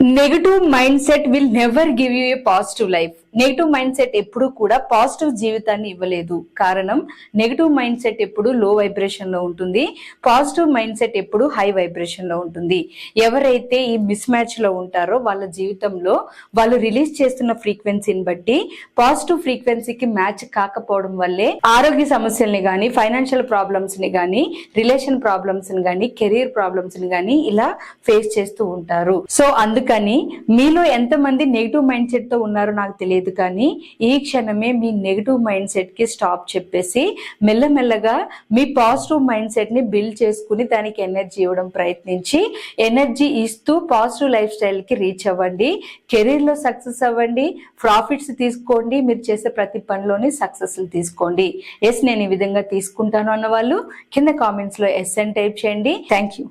Negative mind set will never give you A positive life. Negative mind set ఎప్పుడు కూడా positive జీవితాన్ని ఇవ్వలేదు. కారణం, నెగటివ్ మైండ్ సెట్ ఎప్పుడు లో వైబ్రేషన్ లో ఉంటుంది, పాజిటివ్ మైండ్ సెట్ ఎప్పుడు హై వైబ్రేషన్ లో ఉంటుంది. ఎవరైతే ఈ మిస్ మ్యాచ్ లో ఉంటారో వాళ్ళ జీవితంలో వాళ్ళు రిలీజ్ చేస్తున్న ఫ్రీక్వెన్సీని బట్టి పాజిటివ్ ఫ్రీక్వెన్సీకి మ్యాచ్ కాకపోవడం వల్లే ఆరోగ్య సమస్యల్ని గానీ, ఫైనాన్షియల్ ప్రాబ్లమ్స్ ని గానీ, రిలేషన్ ప్రాబ్లమ్స్ ని గానీ, కెరీర్ ప్రాబ్లమ్స్ ని గానీ ఇలా ఫేస్ చేస్తూ ఉంటారు. సో అందుకని మీలో ఎంతమంది నెగిటివ్ మైండ్ సెట్ తో ఉన్నారో నాకు తెలియదు, కానీ ఈ క్షణమే మీ నెగిటివ్ మైండ్ సెట్ కి స్టాప్ చెప్పేసి మెల్లమెల్లగా మీ పాజిటివ్ మైండ్ సెట్ ని బిల్డ్ చేసుకుని దానికి ఎనర్జీ ఇవ్వడం ప్రయత్నించి ఎనర్జీ ఇస్తూ పాజిటివ్ లైఫ్ స్టైల్ కి రీచ్ అవ్వండి. కెరీర్ లో సక్సెస్ అవ్వండి, ప్రాఫిట్స్ తీసుకోండి, మీరు చేసే ప్రతి పనిలోని సక్సెస్ తీసుకోండి. ఎస్, నేను ఈ విధంగా తీసుకుంటాను అన్న వాళ్ళు కింద కామెంట్స్ లో ఎస్ అని టైప్ చేయండి. Thank you.